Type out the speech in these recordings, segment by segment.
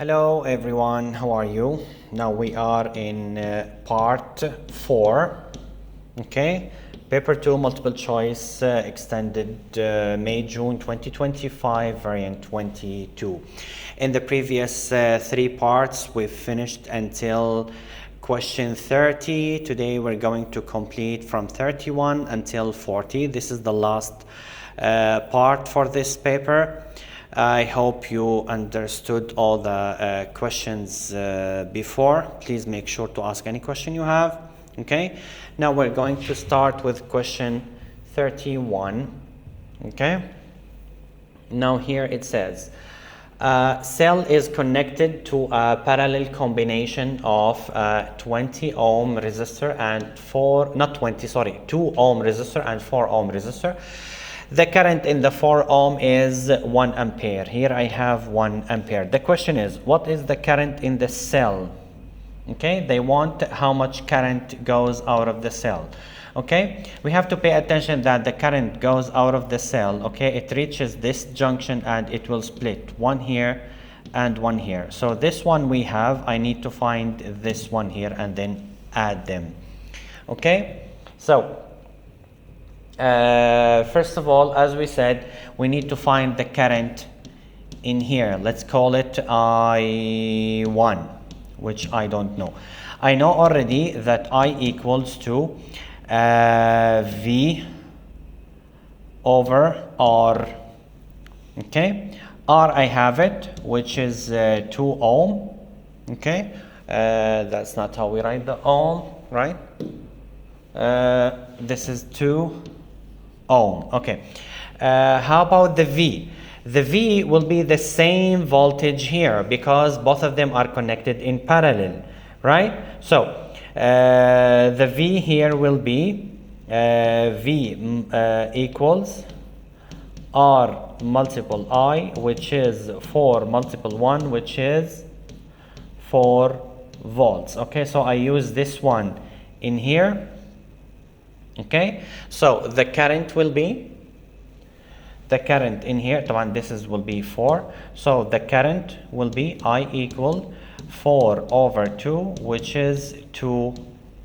Hello everyone, how are you? Now we are in part 4, okay? Paper 2 multiple choice extended May-June 2025 variant 22. In the previous 3 parts we've finished until question 30. Today we're going to complete from 31 until 40. This is the last part for this paper. I hope you understood all the questions before. Please make sure to ask any question you have. Okay, now we're going to start with question 31. Okay, now here it says cell is connected to a parallel combination of 20 ohm resistor and 2 ohm resistor and 4 ohm resistor. The current in the 4 ohm is 1 ampere. Here I have 1 ampere. The question is, what is the current in the cell? Okay, they want how much current goes out of the cell. Okay, we have to pay attention that the current goes out of the cell. Okay, it reaches this junction and it will split, one here and one here. So this one we have, I need to find this one here and then add them. Okay, so first of all, as we said, we need to find the current in here. Let's call it I1, which I don't know. I know already that I equals to V over R. Okay, R I have it, which is 2 ohm. Okay, that's not how we write the ohm, right? This is 2 ohm. Okay, how about the V? The V will be the same voltage here because both of them are connected in parallel, right? So the V here will be V equals R multiple I, which is 4 multiple 1, which is 4 volts. Okay, so I use this one in here. Okay, so the current will be, the current in here, will be 4. So the current will be I equal 4 over 2, which is 2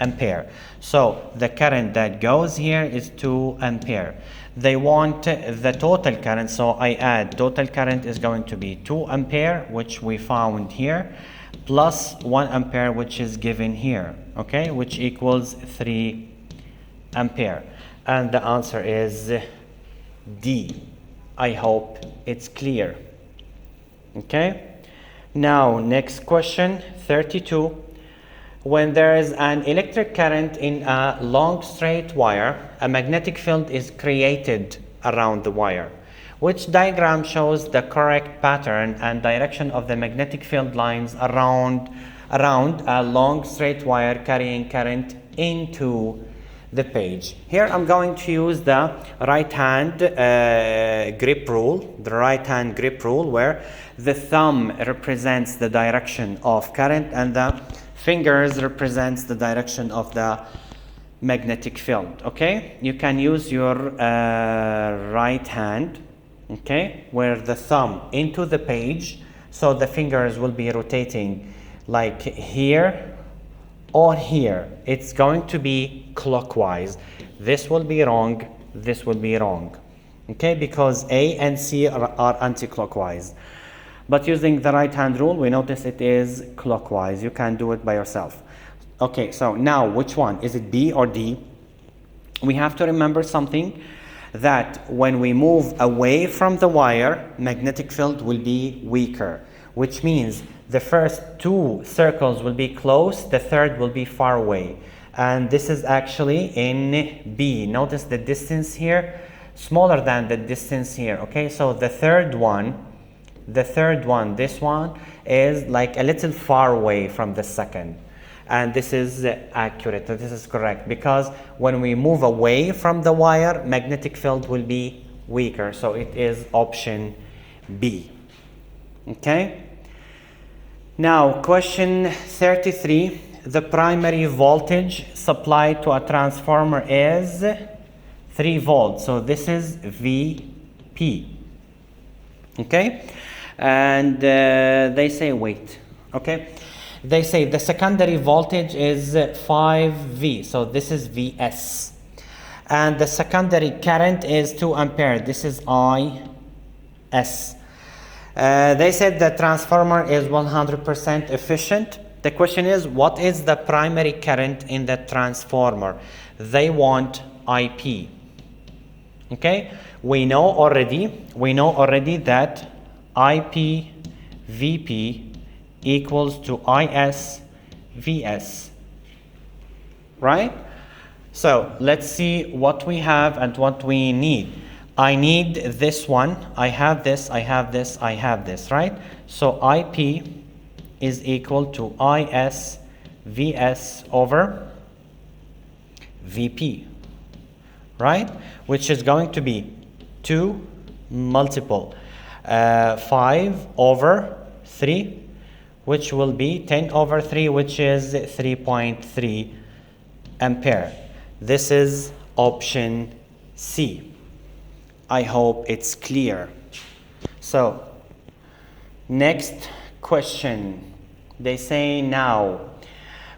ampere. So the current that goes here is 2 ampere. They want the total current, so I add total current is going to be 2 ampere, which we found here, plus 1 ampere, which is given here, okay, which equals 3 ampere. And the answer is D. I hope it's clear. Okay, now next question 32. When there is an electric current in a long straight wire, a magnetic field is created around the wire. Which diagram shows the correct pattern and direction of the magnetic field lines around a long straight wire carrying current into the page? Here I'm going to use the right hand grip rule, where the thumb represents the direction of current and the fingers represents the direction of the magnetic field. Okay, you can use your right hand, okay, where the thumb into the page, so the fingers will be rotating like here or here. It's going to be clockwise. This will be wrong, this will be wrong, okay, because A and C are anti-clockwise. But using the right hand rule, we notice it is clockwise. You can do it by yourself. Okay, so now which one? Is it B or D? We have to remember something, that when we move away from the wire, magnetic field will be weaker, which means the first 2 circles will be close, the third will be far away. And this is actually in B. Notice the distance here, smaller than the distance here. Okay, so the third one, this one is like a little far away from the second. And this is accurate, this is correct, because when we move away from the wire, magnetic field will be weaker. So it is option B. Okay. Now, question 33. The primary voltage supplied to a transformer is 3 volts. So this is VP. Okay. And they say, wait, okay? They say the secondary voltage is 5V, so this is Vs. And the secondary current is 2 ampere, this is Is. They said the transformer is 100% efficient. The question is, what is the primary current in the transformer? They want IP. Okay, we know already that IP Vp equals to Is Vs, right? So let's see what we have and what we need. I need this one, I have this, I have this, I have this, right? So IP is equal to Is Vs over Vp, right? Which is going to be 2 multiple 5 over 3, which will be 10 over 3, which is 3.3 ampere. This is option C. I hope it's clear. So, next question. They say now,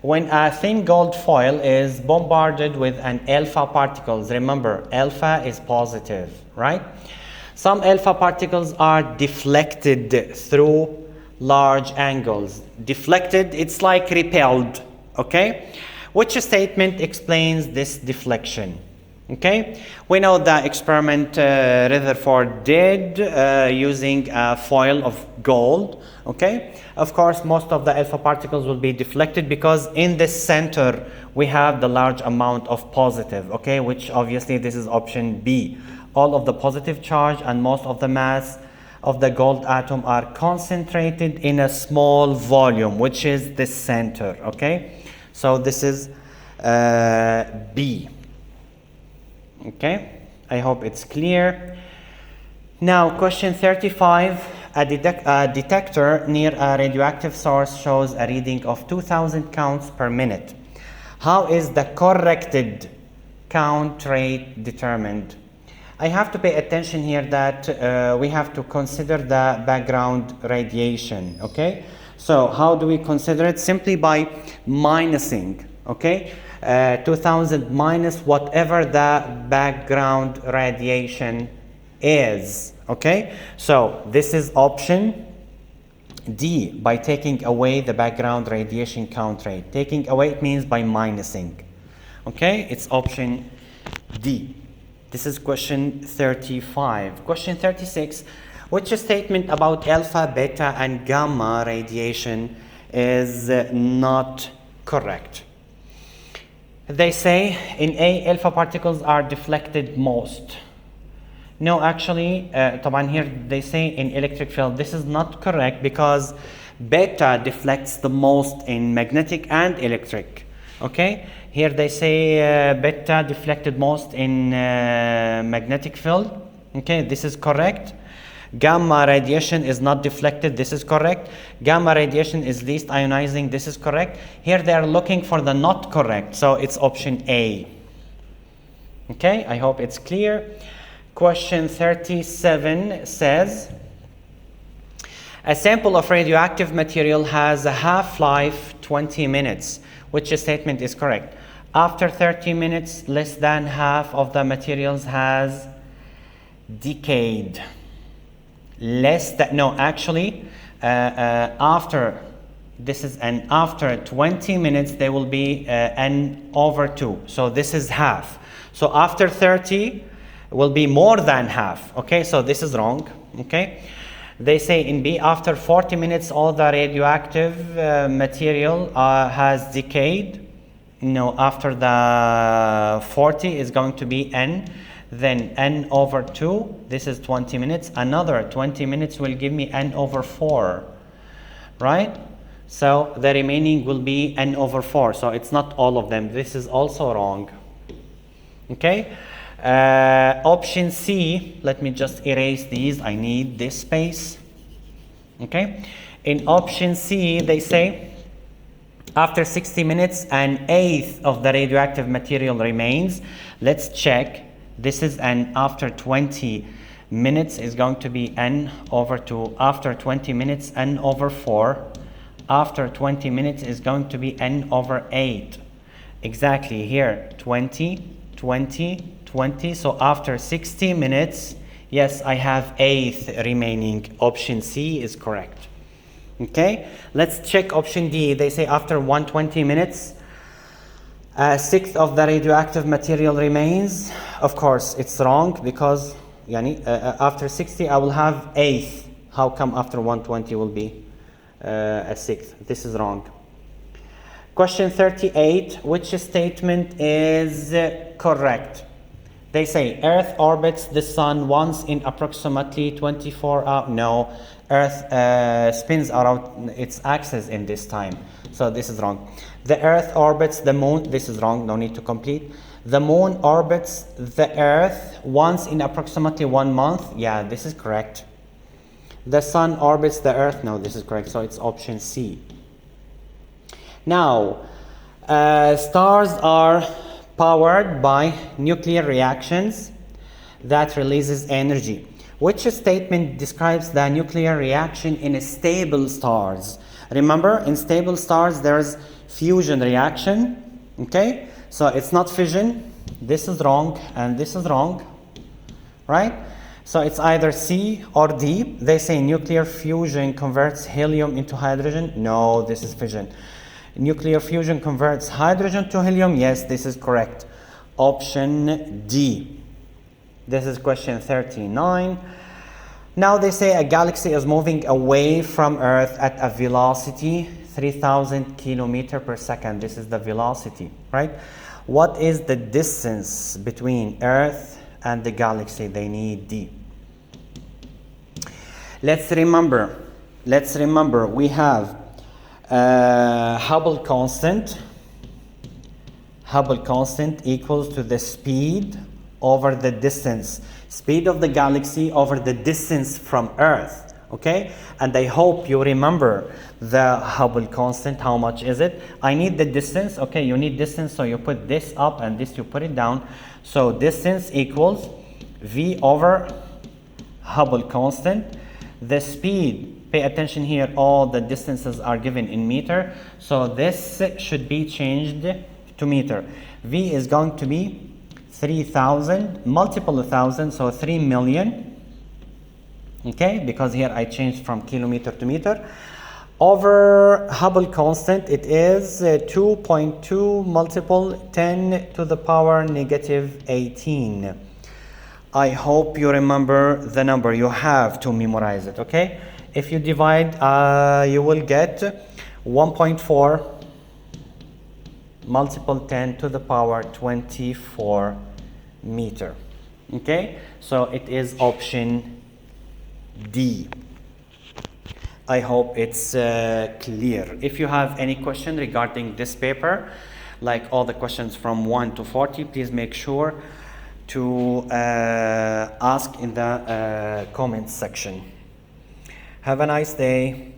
when a thin gold foil is bombarded with an alpha particles, remember alpha is positive, right? Some alpha particles are deflected through large angles. Deflected, it's like repelled, okay? Which statement explains this deflection? Okay, we know the experiment Rutherford did using a foil of gold. Okay, of course, most of the alpha particles will be deflected because in the center we have the large amount of positive. Okay, which obviously this is option B. All of the positive charge and most of the mass of the gold atom are concentrated in a small volume, which is the center. Okay, so this is B. Okay, I hope it's clear. Now, question 35. A detector near a radioactive source shows a reading of 2,000 counts per minute. How is the corrected count rate determined? I have to pay attention here that we have to consider the background radiation. Okay, so how do we consider it? Simply by minusing. Okay. 2000 minus whatever the background radiation is. Okay, so this is option D, by taking away the background radiation count rate. Taking away, it means by minusing. Okay, it's option D. This is question 35. Question 36. Which statement about alpha, beta, and gamma radiation is not correct? They say in A, alpha particles are deflected most. No, actually, طبعا here they say in electric field. This is not correct because beta deflects the most in magnetic and electric. Okay, here they say beta deflected most in magnetic field. Okay, this is correct. Gamma radiation is not deflected. This is correct. Gamma radiation is least ionizing. This is correct. Here they are looking for the not correct. So it's option A. Okay, I hope it's clear. Question 37 says, a sample of radioactive material has a half-life 20 minutes. Which statement is correct? After 30 minutes, less than half of the materials has decayed. After this is an after 20 minutes they will be n over 2, so this is half. So after 30 will be more than half. Okay, so this is wrong. Okay, they say in B, after 40 minutes all the radioactive material has decayed. No, after the 40 is going to be n, then n over 2, this is 20 minutes. Another 20 minutes will give me n over 4, right? So the remaining will be n over 4. So it's not all of them. This is also wrong. Okay? Option C, let me just erase these. I need this space. Okay? In option C, they say, after 60 minutes, an eighth of the radioactive material remains. Let's check. This is an after 20 minutes is going to be n over 2. After 20 minutes, n over 4. After 20 minutes is going to be n over 8. Exactly here, 20, 20, 20. So after 60 minutes, yes, I have 8th remaining. Option C is correct. Okay, let's check option D. They say after 120 minutes, 1/6 of the radioactive material remains. Of course, it's wrong because after 60 I will have 1/8. How come after 120 will be a 1/6? This is wrong. Question 38, which statement is correct? They say Earth orbits the Sun once in approximately 24 hours. No, Earth spins around its axis in this time. So this is wrong. The Earth orbits the Moon. This is wrong. No need to complete. The Moon orbits the Earth once in approximately 1 month. Yeah, this is correct. The Sun orbits the Earth. No, this is correct. So it's option C. Now, stars are powered by nuclear reactions that releases energy. Which statement describes the nuclear reaction in stable stars? Remember, in stable stars, there's fusion reaction. Okay, so it's not fission. This is wrong, and this is wrong, right? So it's either C or D. They say nuclear fusion converts helium into hydrogen. No, this is fission. Nuclear fusion converts hydrogen to helium. Yes, this is correct. Option D. This is question 39. Now they say a galaxy is moving away from Earth at a velocity 3,000 kilometers per second. This is the velocity, right? What is the distance between Earth and the galaxy? They need D. Let's remember, we have Hubble constant. Hubble constant equals to the speed over the distance. Speed of the galaxy over the distance from Earth. Okay? And I hope you remember the Hubble constant. How much is it? I need the distance. Okay, you need distance, so you put this up and this you put it down. So distance equals V over Hubble constant. The speed, pay attention here, all the distances are given in meter. So this should be changed to meter. V is going to be 3,000, multiple of 1,000, so 3 million. Okay, because here I changed from kilometer to meter. Over Hubble constant, it is 2.2 multiple 10 to the power negative 18. I hope you remember the number. You have to memorize it, okay? If you divide, you will get 1.4 multiple 10 to the power 24 meter. Okay, so it is option D. I hope it's clear. If you have any question regarding this paper, like all the questions from 1 to 40, please make sure to ask in the comments section. Have a nice day.